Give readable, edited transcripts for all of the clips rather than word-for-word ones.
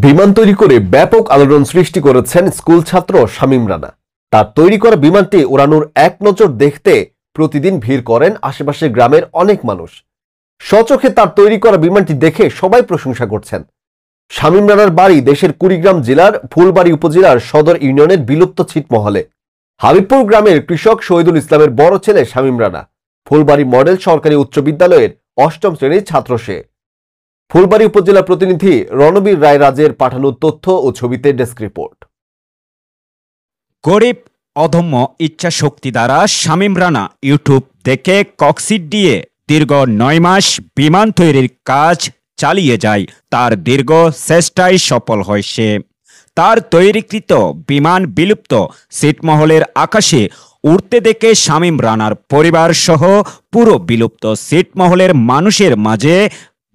বিমান তৈরি করে ব্যাপক আলোড়ন সৃষ্টি করেছেন স্কুল ছাত্র শামীম রানা। তার তৈরি করা বিমানটি ওড়ানোর এক নজর দেখতে প্রতিদিন ভিড় করেন আশেপাশের গ্রামের অনেক মানুষ। স্বচক্ষে তার তৈরি করা বিমানটি দেখে সবাই প্রশংসা করছেন। শামীম রানার বাড়ি দেশের কুড়িগ্রাম জেলার ফুলবাড়ী উপজেলার সদর ইউনিয়নের বিলুপ্ত ছিটমহলে। হাবিবপুর গ্রামের কৃষক শহীদুল ইসলামের বড় ছেলে শামীম রানা। ফুলবাড়ী মডেল সরকারি উচ্চ বিদ্যালয়ের অষ্টম শ্রেণীর ছাত্র সে। ফুলবাড়ী উপজেলা প্রতিনিধি রণবীর রায় রাজের পাঠানো তথ্য ও ছবিতে ডেস্ক রিপোর্ট। গরিব অদম্য ইচ্ছা শক্তি দ্বারা শামীম রানা ইউটিউব দেখে ককসিট দিয়ে দীর্ঘ 9 মাস বিমান তৈরির কাজ চালিয়ে যায়। তার দীর্ঘ চেষ্টায় সফল হয় সে। তার তৈরিকৃত বিমান বিলুপ্ত ছিটমহলের আকাশে উড়তে দেখে শামীম রানার পরিবার সহ পুরো বিলুপ্ত ছিটমহলের মানুষের মাঝে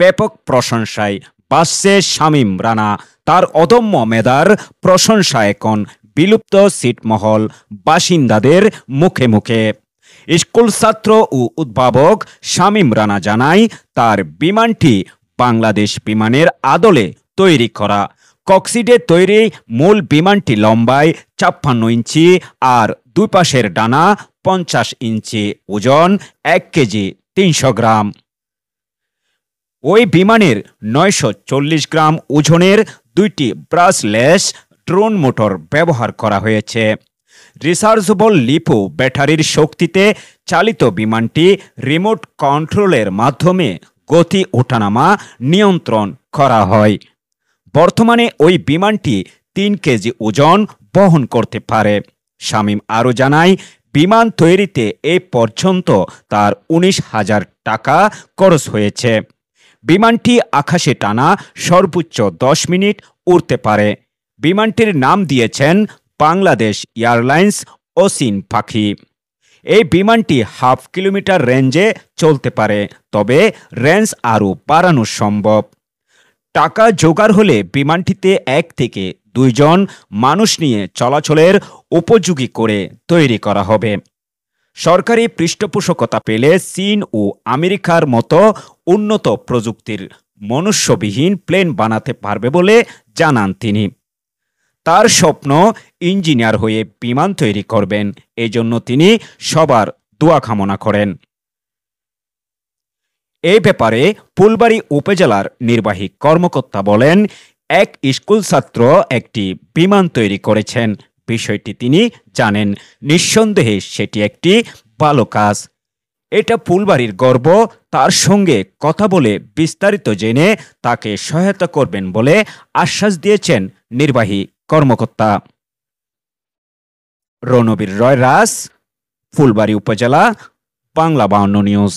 ব্যাপক প্রশংসায় বাসছে শামীম রানা। তার অদম্য মেধার প্রশংসা এখন বিলুপ্ত ছিটমহল বাসিন্দাদের মুখে মুখে। স্কুল ছাত্র ও উদ্ভাবক শামীম রানা জানায়, তার বিমানটি বাংলাদেশ বিমানের আদলে তৈরি করা। ককসিডে তৈরি মূল বিমানটি লম্বায় 56 ইঞ্চি আর দুই পাশের ডানা 50 ইঞ্চি, ওজন 1 কেজি 300 গ্রাম। ওই বিমানের 940 গ্রাম ওজনের দুইটি ব্রাসলেস ড্রোন মোটর ব্যবহার করা হয়েছে। রিচার্জেবল লিপো ব্যাটারির শক্তিতে চালিত বিমানটি রিমোট কন্ট্রোলের মাধ্যমে গতি ওঠানামা নিয়ন্ত্রণ করা হয়। বর্তমানে ওই বিমানটি 3 কেজি ওজন বহন করতে পারে। শামীম আরও জানায়, বিমান তৈরিতে এ পর্যন্ত তার 19,000 টাকা খরচ হয়েছে। বিমানটি আকাশে টানা সর্বোচ্চ 10 মিনিট উড়তে পারে। বিমানটির নাম দিয়েছেন বাংলাদেশ এয়ারলাইন্স অসীম পাখি। এই বিমানটি হাফ কিলোমিটার রেঞ্জে চলতে পারে, তবে রেঞ্জ আরও বাড়ানো সম্ভব। টাকা জোগাড় হলে বিমানটিতে 1 থেকে 2 জন মানুষ নিয়ে চলাচলের উপযোগী করে তৈরি করা হবে। সরকারি পৃষ্ঠপোষকতা পেলে চীন ও আমেরিকার মতো উন্নত প্রযুক্তির মনুষ্যবিহীন প্লেন বানাতে পারবে বলে জানান তিনি। তার স্বপ্ন ইঞ্জিনিয়ার হয়ে বিমান তৈরি করবেন। এজন্য তিনি সবার দোয়া কামনা করেন। এই ব্যাপারে ফুলবাড়ী উপজেলার নির্বাহী কর্মকর্তা বলেন, এক স্কুল ছাত্র একটি বিমান তৈরি করেছেন। বিষয়টি তিনি জানেন। নিঃসন্দেহে সেটি একটি ভালো কাজ। এটা ফুলবাড়ীর গর্ব। তার সঙ্গে কথা বলে বিস্তারিত জেনে তাকে সহায়তা করবেন বলে আশ্বাস দিয়েছেন নির্বাহী কর্মকর্তা। রণবীর রায় রাজ, ফুলবাড়ী উপজেলা, বাংলা 52 নিউজ।